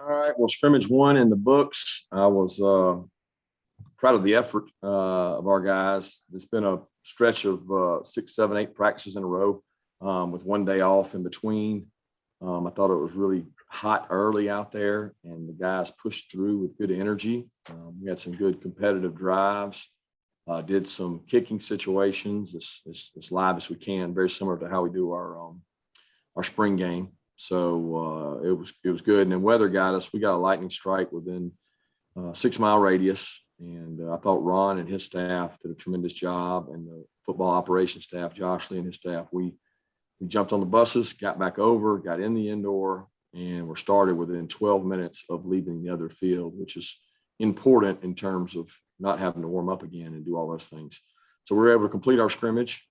All right. Well, scrimmage one in the books. I was proud of the effort of our guys. It's been a stretch of 6, 7, 8 practices in a row with one day off in between. I thought it was really hot early out there, and the guys pushed through with good energy. We had some good competitive drives. Did some kicking situations as live as we can, very similar to how we do our spring game. So it was good. And then weather got us. We got a lightning strike within 6 mile radius. And I thought Ron and his staff did a tremendous job, and the football operations staff, Josh Lee and his staff, we jumped on the buses, got back over, got in the indoor, and were started within 12 minutes of leaving the other field, which is important in terms of not having to warm up again and do all those things. So we were able to complete our scrimmage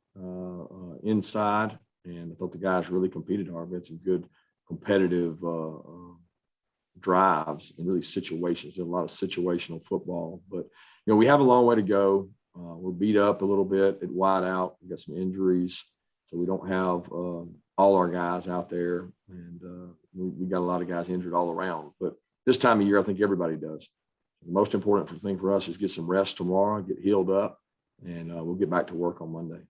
inside, and I thought the guys really competed hard. We had some good competitive drives and really situations. Did a lot of situational football, but we have a long way to go. We're beat up a little bit at wide out. We got some injuries, so we don't have all our guys out there, and we got a lot of guys injured all around. But this time of year, I think everybody does. The most important thing for us is get some rest tomorrow, get healed up, and we'll get back to work on Monday.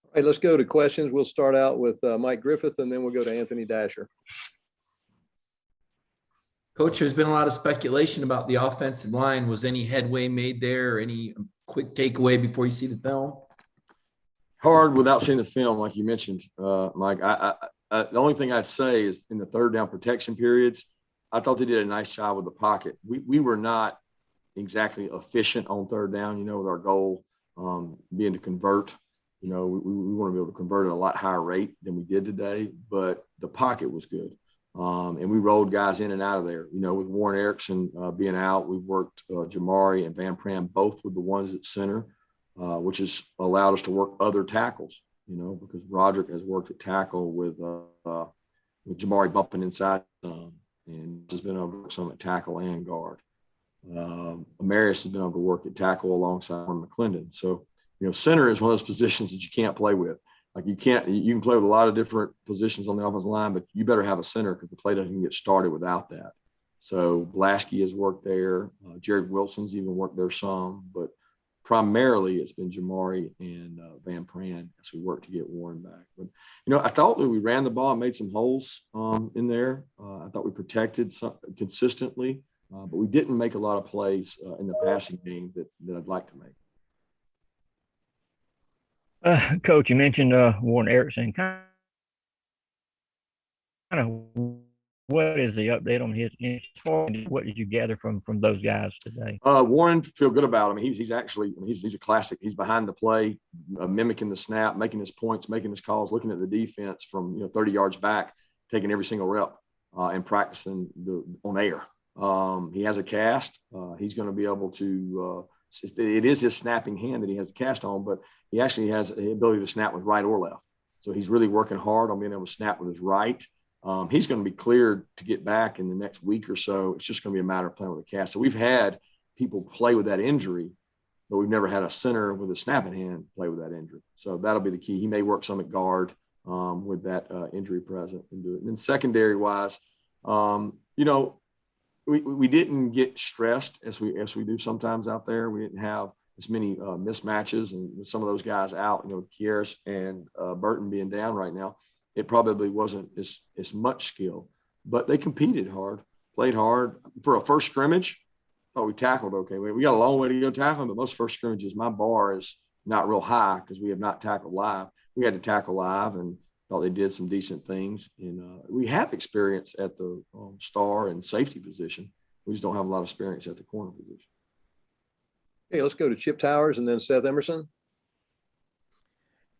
All right, let's go to questions. We'll start out with Mike Griffith, and then we'll go to Anthony Dasher. Coach, there's been a lot of speculation about the offensive line. Was any headway made there, or any quick takeaway before you see the film? Hard without seeing the film, like you mentioned, Mike. The only thing I'd say is in the third down protection periods, I thought they did a nice job with the pocket. We were not exactly efficient on third down, with our goal being to convert. We want to be able to convert at a lot higher rate than we did today, but the pocket was good. And we rolled guys in and out of there. With Warren Erickson being out, we've worked Jamari and Van Pram both with the ones at center, which has allowed us to work other tackles, because Roderick has worked at tackle with Jamari bumping inside and has been able to work some at tackle and guard. Amarius has been able to work at tackle alongside McClendon. So, center is one of those positions that you can't play with. Like you can play with a lot of different positions on the offensive line, but you better have a center because the play doesn't get started without that. So Blasky has worked there. Jared Wilson's even worked there some, but primarily it's been Jamari and Van Pran as we work to get Warren back. But, I thought that we ran the ball and made some holes in there. I thought we protected consistently, but we didn't make a lot of plays in the passing game that I'd like to make. Coach, you mentioned Warren Erickson. Kind of what is the update on his what did you gather from those guys today? Warren, feel good about him. He's a classic. He's behind the play, mimicking the snap, making his points, making his calls, looking at the defense from 30 yards back, taking every single rep and practicing on air. He has a cast. He's going to be able to it is his snapping hand that he has a cast on, but he actually has the ability to snap with right or left. So he's really working hard on being able to snap with his right. He's going to be cleared to get back in the next week or so. It's just going to be a matter of playing with a cast. So we've had people play with that injury, but we've never had a center with a snapping hand play with that injury. So that'll be the key. He may work some at guard with that injury present and do it. And then secondary wise, we didn't get stressed as we do sometimes out there. We didn't have as many mismatches, and with some of those guys out, Kieris and Burton being down right now, it probably wasn't as much skill, but they competed hard, played hard. For a first scrimmage, I thought we tackled okay. We got a long way to go tackling, but most first scrimmages, my bar is not real high because we have not tackled live. We had to tackle live and thought they did some decent things. And we have experience at the star and safety position. We just don't have a lot of experience at the corner position. Okay, let's go to Chip Towers and then Seth Emerson.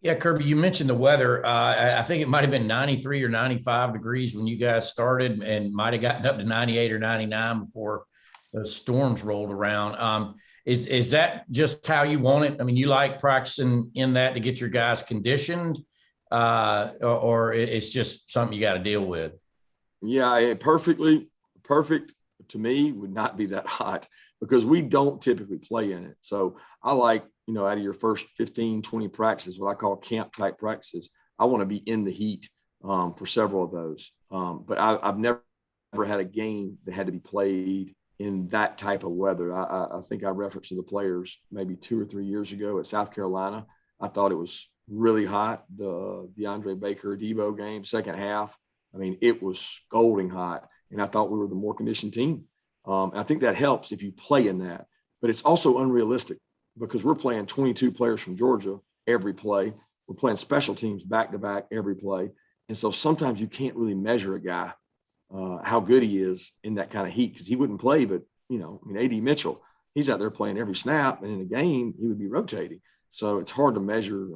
Yeah, Kirby, you mentioned the weather. I think it might have been 93 or 95 degrees when you guys started, and might have gotten up to 98 or 99 before the storms rolled around. Is that just how you want it? I mean, you like practicing in that to get your guys conditioned, or it's just something you got to deal with? Yeah, perfect to me would not be that hot because we don't typically play in it. So I like, out of your first 15, 20 practices, what I call camp type practices, I want to be in the heat for several of those. But I've never had a game that had to be played in that type of weather. I think I referenced to the players maybe 2 or 3 years ago at South Carolina. I thought it was really hot. The DeAndre Baker Debo game, second half. I mean, it was scalding hot, and I thought we were the more conditioned team. I think that helps if you play in that, but it's also unrealistic because we're playing 22 players from Georgia every play. We're playing special teams back to back every play. And so sometimes you can't really measure a guy, how good he is in that kind of heat, because he wouldn't play, but, A.D. Mitchell, he's out there playing every snap, and in a game, he would be rotating. So it's hard to measure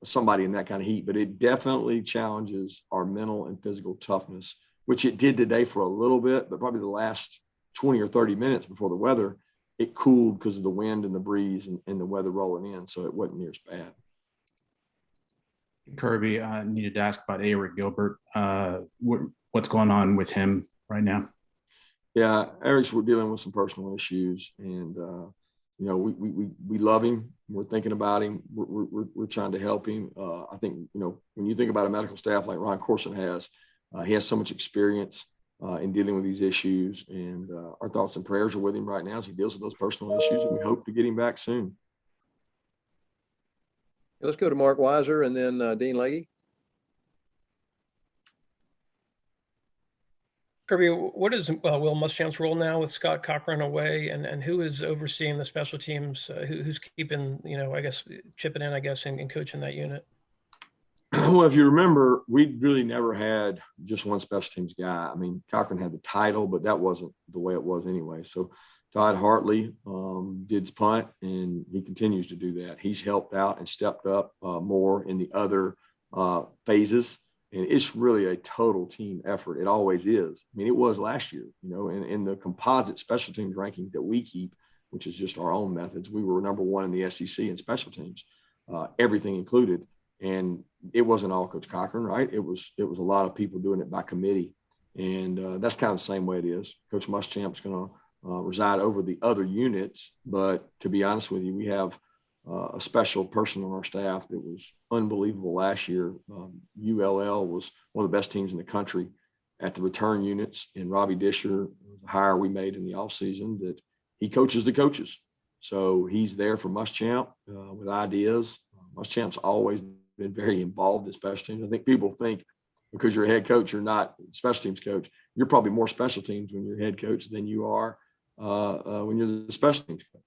somebody in that kind of heat, but it definitely challenges our mental and physical toughness, which it did today for a little bit, but probably the last 20 or 30 minutes before the weather, it cooled because of the wind and the breeze and the weather rolling in. So it wasn't near as bad. Kirby, I needed to ask about Eric Gilbert. What's going on with him right now? Yeah, Eric's, we're dealing with some personal issues, and we love him. We're thinking about him. We're trying to help him. I think when you think about a medical staff like Ron Corson has, he has so much experience in dealing with these issues, and our thoughts and prayers are with him right now as he deals with those personal issues, and we hope to get him back soon. Let's go to Mark Weiser and then Dean Legge. Kirby, what is Will Muschamp's role now with Scott Cochran away, and who is overseeing the special teams? Who's keeping, chipping in, and coaching that unit? Well, if you remember, we really never had just one special teams guy. I mean, Cochran had the title, but that wasn't the way it was anyway. So Todd Hartley did punt, and he continues to do that. He's helped out and stepped up more in the other phases. And it's really a total team effort. It always is. I mean, it was last year, in the composite special teams ranking that we keep, which is just our own methods. We were number one in the SEC in special teams, everything included. And it wasn't all Coach Cochran, right? It was a lot of people doing it by committee. And that's kind of the same way it is. Coach Muschamp's going to reside over the other units. But to be honest with you, we have a special person on our staff that was unbelievable last year. ULL was one of the best teams in the country at the return units, and Robbie Disher, the hire we made in the offseason, that he coaches the coaches. So he's there for Muschamp with ideas. Muschamp's always been very involved in special teams. I think people think because you're a head coach, you're not a special teams coach. You're probably more special teams when you're head coach than you are when you're the special teams coach,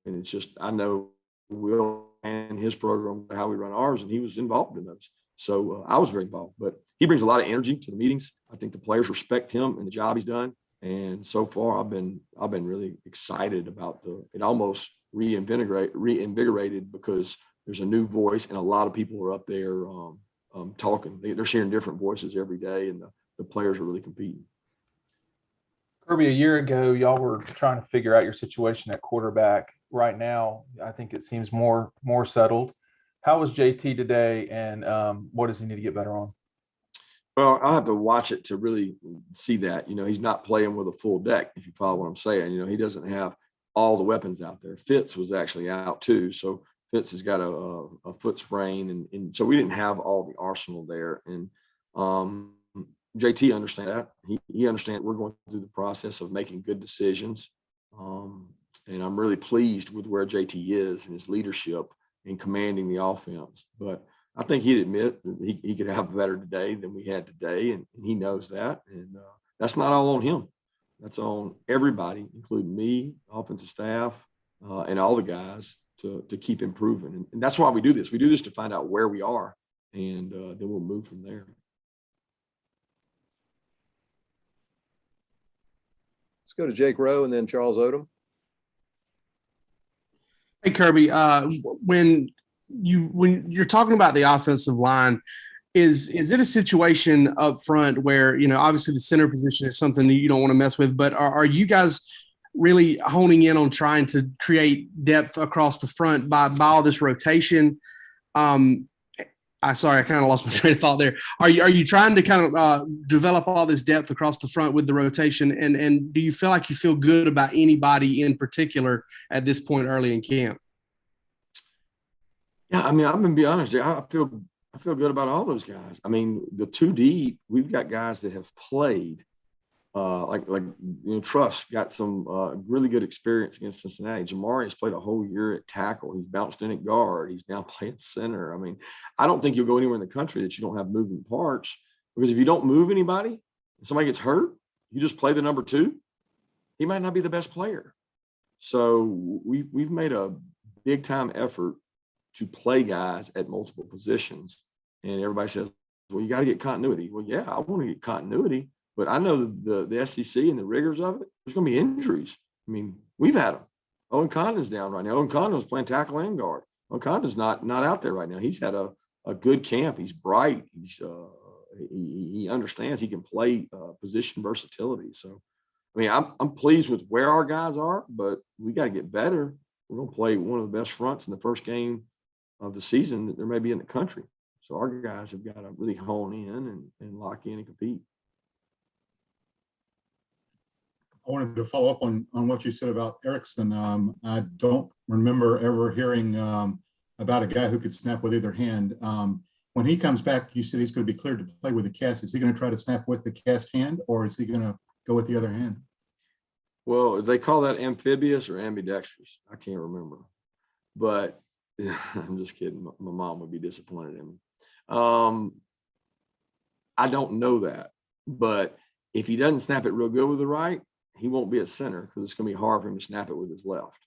And it's just, I know Will and his program, how we run ours, and he was involved in those. So I was very involved, but he brings a lot of energy to the meetings. I think the players respect him and the job he's done. And so far I've been really excited about it almost reinvigorated because there's a new voice and a lot of people are up there talking. They're sharing different voices every day, and the players are really competing. Kirby, a year ago, y'all were trying to figure out your situation at quarterback. Right now, I think it seems more settled. How was JT today, and what does he need to get better on? Well, I'll have to watch it to really see that. He's not playing with a full deck, if you follow what I'm saying. He doesn't have all the weapons out there. Fitz was actually out too. So Fitz has got a foot sprain, and so we didn't have all the arsenal there. And JT understands that. He understands we're going through the process of making good decisions. And I'm really pleased with where JT is and his leadership in commanding the offense. But I think he'd admit that he could have better today than we had today, and he knows that. And that's not all on him. That's on everybody, including me, offensive staff, and all the guys to keep improving. And that's why we do this. We do this to find out where we are, and then we'll move from there. Let's go to Jake Rowe and then Charles Odom. Hey, Kirby, when you're talking about the offensive line, is it a situation up front where, obviously the center position is something that you don't want to mess with, but are you guys really honing in on trying to create depth across the front by all this rotation? I'm sorry, I kind of lost my train of thought there. Are you trying to kind of develop all this depth across the front with the rotation? And do you feel like you feel good about anybody in particular at this point early in camp? Yeah, I mean, I'm going to be honest. I feel good about all those guys. I mean, the 2 deep, we've got guys that have played Truss got some really good experience against Cincinnati. Jamari has played a whole year at tackle. He's bounced in at guard. He's now playing center. I mean, I don't think you'll go anywhere in the country that you don't have moving parts, because if you don't move anybody and somebody gets hurt, you just play the number 2. He might not be the best player. So we've made a big time effort to play guys at multiple positions. And everybody says, well, you got to get continuity. Well, yeah, I want to get continuity, but I know the SEC and the rigors of it, there's going to be injuries. I mean, we've had them. Owen Condon's down right now. Owen Condon's playing tackle and guard. Owen Condon's not out there right now. He's had a good camp. He's bright. He understands he can play position versatility. So, I mean, I'm pleased with where our guys are, but we got to get better. We're going to play one of the best fronts in the first game of the season that there may be in the country. So our guys have got to really hone in and lock in and compete. I wanted to follow up on what you said about Erickson. I don't remember ever hearing about a guy who could snap with either hand. When he comes back, you said he's going to be cleared to play with the cast. Is he going to try to snap with the cast hand, or is he going to go with the other hand? Well, they call that amphibious or ambidextrous. I can't remember, but I'm just kidding. My mom would be disappointed in me. I don't know that, but if he doesn't snap it real good with the right, he won't be at center, because it's going to be hard for him to snap it with his left.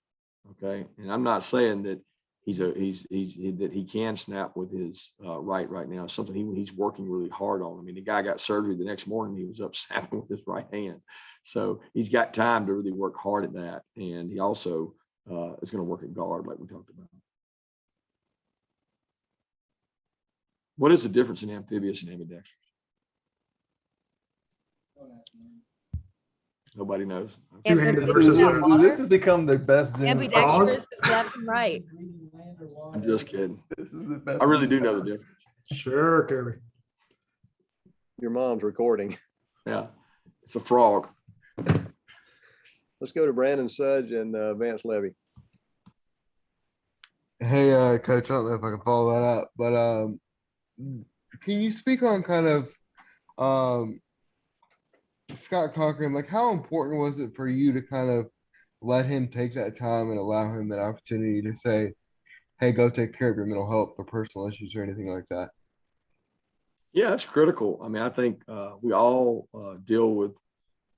Okay. And I'm not saying that that he can snap with his right now. It's something he's working really hard on. I mean, the guy got surgery the next morning. He was up snapping with his right hand. So he's got time to really work hard at that. And he also is going to work at guard, like we talked about. What is the difference in amphibious and ambidextrous? Nobody knows. Two-handed versus this has become the best Zoom. Ambidextrous is left and right. I'm just kidding. This is the best. I really do know the difference. Sure, Kirby. Your mom's recording. Yeah, it's a frog. Let's go to Brandon Sudge and Vance Levy. Hey, Coach, I don't know if I can follow that up, but can you speak on kind of Scott Cochran, like how important was it for you to kind of let him take that time and allow him that opportunity to say, hey, go take care of your mental health or personal issues or anything like that? Yeah, it's critical. I mean, I think we all deal with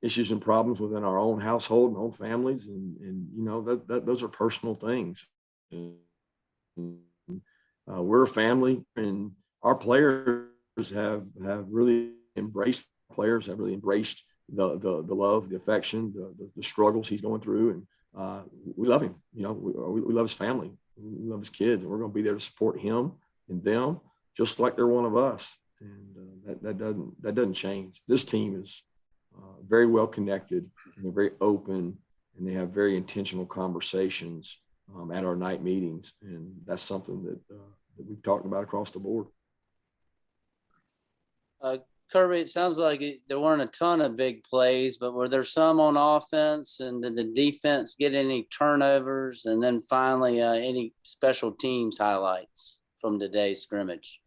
issues and problems within our own household and own families, and you know that those are personal things. We're a family, and our players have really embraced. Players have really embraced the love, the affection, the struggles he's going through, and we love him. You know, we love his family, we love his kids, and we're going to be there to support him and them just like they're one of us. And that doesn't change. This team is very well connected, and they're very open, and they have very intentional conversations at our night meetings, and that's something that we've talked about across the board. Kirby, it sounds like there weren't a ton of big plays, but were there some on offense, and did the defense get any turnovers? And then finally, any special teams highlights from today's scrimmage?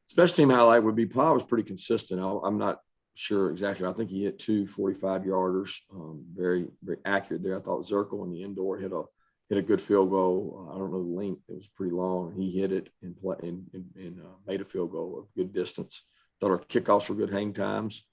Special team highlight would be Paul was pretty consistent. I'm not sure exactly. I think he hit 2 45-yarders, very, very accurate there. I thought Zirkle in the indoor hit a good field goal. I don't know the length. It was pretty long. He hit it and made a field goal of good distance. Thought our kickoffs were good hang times.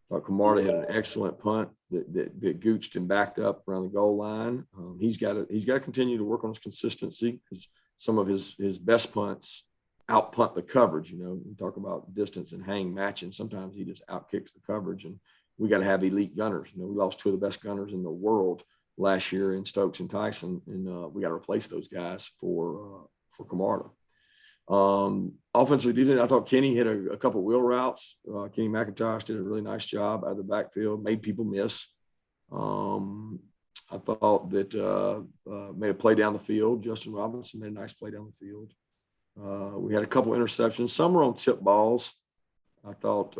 Thought Camarda had an excellent punt that gooched and backed up around the goal line. He's got to continue to work on his consistency, because some of his best punts out punt the coverage. You know, we talk about distance and hang matching. Sometimes he just out kicks the coverage, and we got to have elite gunners. You know, we lost 2 of the best gunners in the world last year in Stokes and Tyson, and we got to replace those guys for Camarda. Offensively, defense, I thought Kenny hit a couple wheel routes. Kenny McIntosh did a really nice job out of the backfield, made people miss. I thought that made a play down the field. Justin Robinson made a nice play down the field. We had a couple interceptions. Some were on tip balls. I thought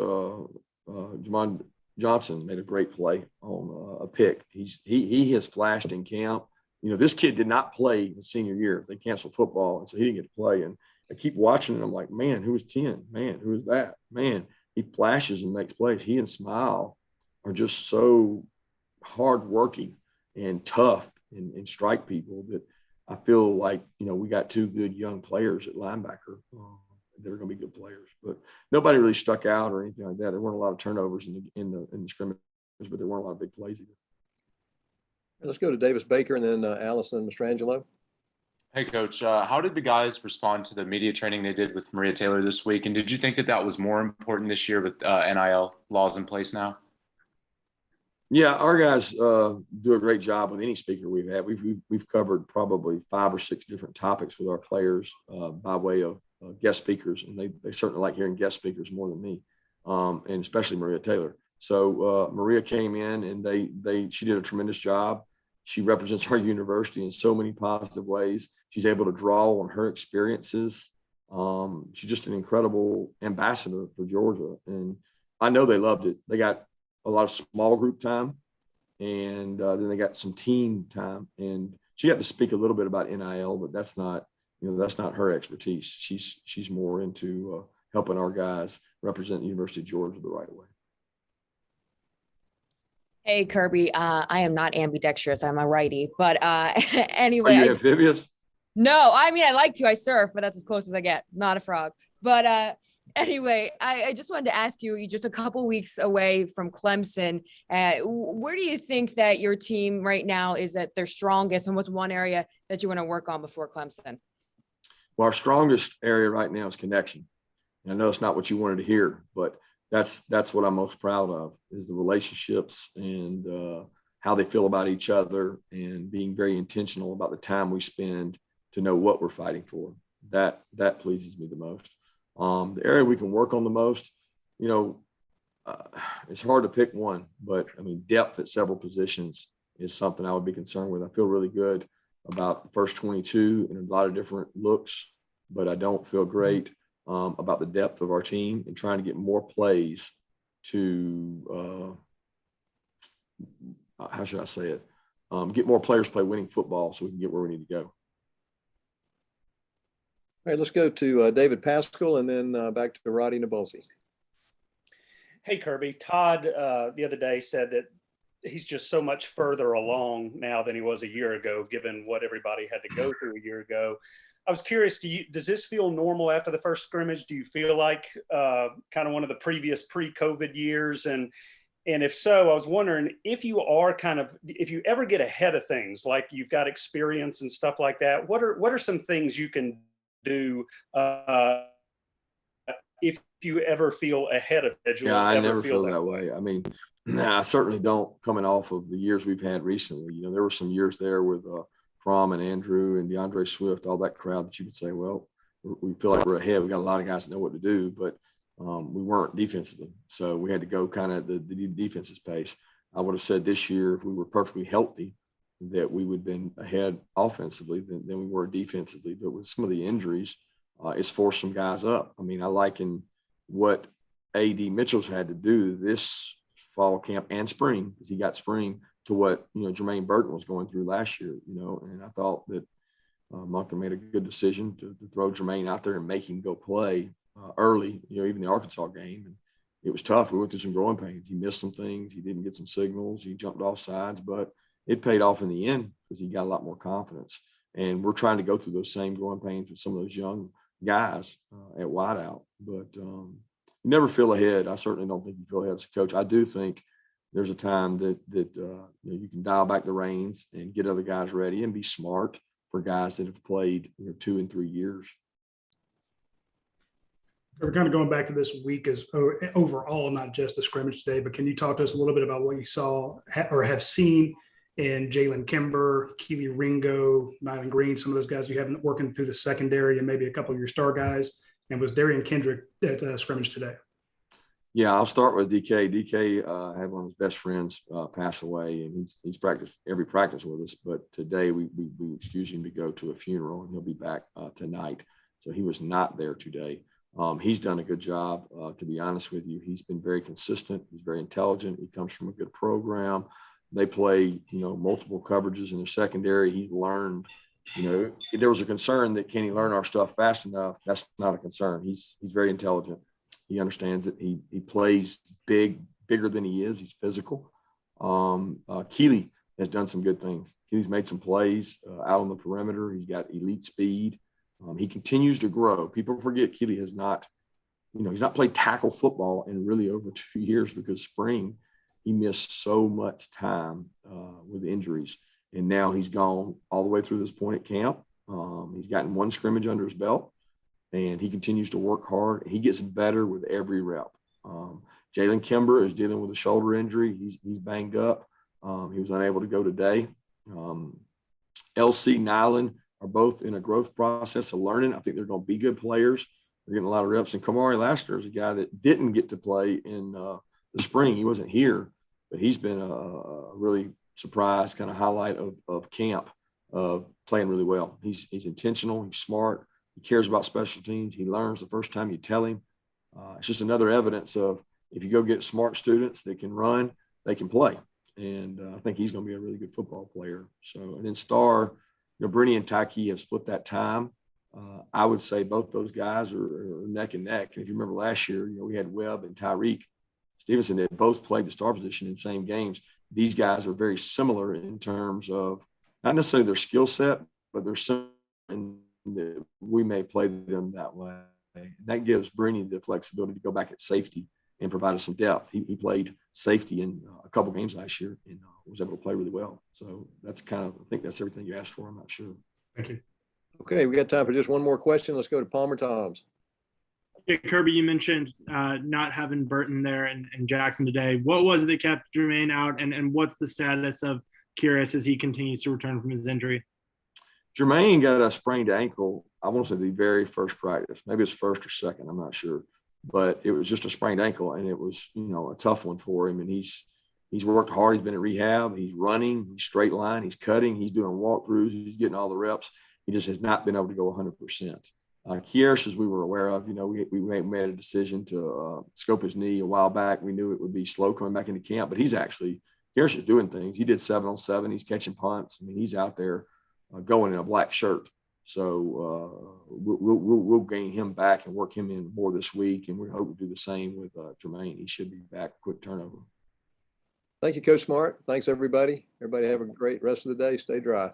Jamon Johnson made a great play on a pick. He has flashed in camp. You know, this kid did not play his senior year. They canceled football, and so he didn't get to play. And I keep watching, and I'm like, man, who is 10? Man, who is that? Man, he flashes and makes plays. He and Smile are just so hardworking and tough and strike people that I feel like, we got two good young players at linebacker that are going to be good players, but nobody really stuck out or anything like that. There weren't a lot of turnovers in the scrimmage, but there weren't a lot of big plays either. Let's go to Davis Baker and then Allison Mastrangelo. Hey, Coach. How did the guys respond to the media training they did with Maria Taylor this week? And did you think that was more important this year with NIL laws in place now? Yeah, our guys do a great job with any speaker we've had. We've covered probably 5 or 6 different topics with our players by way of guest speakers, and they certainly like hearing guest speakers more than me, and especially Maria Taylor. So Maria came in and she did a tremendous job. She represents our university in so many positive ways. She's able to draw on her experiences. She's just an incredible ambassador for Georgia, and I know they loved it. They got a lot of small group time, and then they got some team time. And she got to speak a little bit about NIL, but that's not her expertise. She's more into helping our guys represent the University of Georgia the right way. Hey, Kirby, I am not ambidextrous. I'm a righty, but anyway. Are you amphibious? No, I mean, I like to. I surf, but that's as close as I get. Not a frog. But anyway, I just wanted to ask you, you're just a couple weeks away from Clemson. Where do you think that your team right now is at their strongest, and what's one area that you want to work on before Clemson? Well, our strongest area right now is connection. And I know it's not what you wanted to hear, but that's what I'm most proud of, is the relationships and how they feel about each other, and being very intentional about the time we spend to know what we're fighting for. That pleases me the most. The area we can work on the most, it's hard to pick one, but I mean, depth at several positions is something I would be concerned with. I feel really good about the first 22 and a lot of different looks, but I don't feel great about the depth of our team and trying to get more plays to, how should I say it? Get more players play winning football so we can get where we need to go. All right, let's go to David Pascal and then back to Roddy Nabulsi. Hey, Kirby. Todd the other day said that he's just so much further along now than he was a year ago, given what everybody had to go through a year ago. I was curious, does this feel normal after the first scrimmage? Do you feel like kind of one of the previous pre-COVID years? And if so, I was wondering if you ever get ahead of things, like you've got experience and stuff like that, what are some things you can do if you ever feel ahead of schedule? Yeah, I never feel that way. I mean, I certainly don't, coming off of the years we've had recently. There were some years there with Fromm and Andrew and DeAndre Swift, all that crowd that you could say, well, we feel like we're ahead. We got a lot of guys that know what to do, but we weren't defensively. So we had to go kind of the defense's pace. I would have said this year, if we were perfectly healthy, that we would have been ahead offensively than we were defensively. But with some of the injuries, it's forced some guys up. I mean, I liken what A.D. Mitchell's had to do this fall camp and spring, because he got spring, to what Jermaine Burton was going through last year. And I thought that Monken made a good decision to throw Jermaine out there and make him go play early. Even the Arkansas game, and it was tough. We went through some growing pains. He missed some things. He didn't get some signals. He jumped off sides, but it paid off in the end because he got a lot more confidence. And we're trying to go through those same growing pains with some of those young guys at wideout. But you never feel ahead. I certainly don't think you feel ahead as a coach. I do think there's a time that you can dial back the reins and get other guys ready and be smart for guys that have played 2 and 3 years. We're kind of going back to this week as overall, not just the scrimmage today, but can you talk to us a little bit about what you saw or have seen in Jalen Kimber, Keely Ringo, Nyland Green, some of those guys you have working through the secondary, and maybe a couple of your star guys? And was Darian Kendrick at scrimmage today? Yeah, I'll start with DK. DK had one of his best friends pass away, and he's practiced every practice with us. But today we excused him to go to a funeral, and he'll be back tonight. So he was not there today. He's done a good job, to be honest with you. He's been very consistent. He's very intelligent. He comes from a good program. They play, multiple coverages in their secondary. He's learned, if there was a concern that can he learn our stuff fast enough, that's not a concern. He's very intelligent. He understands it. He plays big bigger than he is. He's physical. Keely has done some good things. Keely's made some plays out on the perimeter. He's got elite speed. He continues to grow. People forget Keely has not, he's not played tackle football in really over 2 years because spring he missed so much time with injuries. And now he's gone all the way through this point at camp. He's gotten one scrimmage under his belt, and he continues to work hard. He gets better with every rep. Jalen Kimber is dealing with a shoulder injury. He's banged up. He was unable to go today. LC, Nyland are both in a growth process of learning. I think they're going to be good players. They're getting a lot of reps. And Kamari Laster is a guy that didn't get to play in the spring. He wasn't here, but he's been a really surprise kind of highlight of camp, playing really well. He's intentional. He's smart. He cares about special teams. He learns the first time you tell him. It's just another evidence of if you go get smart students that can run, they can play. And I think he's going to be a really good football player. So, and then Star, Brittany and Tyke have split that time. I would say both those guys are neck and neck. And if you remember last year, we had Webb and Tyreek Stevenson that both played the star position in the same games. These guys are very similar in terms of not necessarily their skill set, but they're similar in that we may play them that way. And that gives Brittany the flexibility to go back at safety and provide us some depth. He played safety in a couple games last year and was able to play really well. So that's I think that's everything you asked for. I'm not sure. Thank you. Okay, we got time for just one more question. Let's go to Palmer Toms. Yeah, Kirby, you mentioned not having Burton there and Jackson today. What was it that kept Jermaine out, and what's the status of Kyrus as he continues to return from his injury? Jermaine got a sprained ankle, I want to say the very first practice. Maybe it's first or second, I'm not sure. But it was just a sprained ankle, and it was, a tough one for him. And he's worked hard. He's been at rehab. He's running. He's straight line. He's cutting. He's doing walkthroughs. He's getting all the reps. He just has not been able to go 100%. Kyrus, as we were aware of, we made a decision to scope his knee a while back. We knew it would be slow coming back into camp, but Kyrus is doing things. He did 7-on-7. He's catching punts. I mean, he's out there going in a black shirt. So we'll gain him back and work him in more this week, and we hope to do the same with Jermaine. He should be back. Quick turnover. Thank you, Coach Smart. Thanks, everybody. Everybody have a great rest of the day. Stay dry.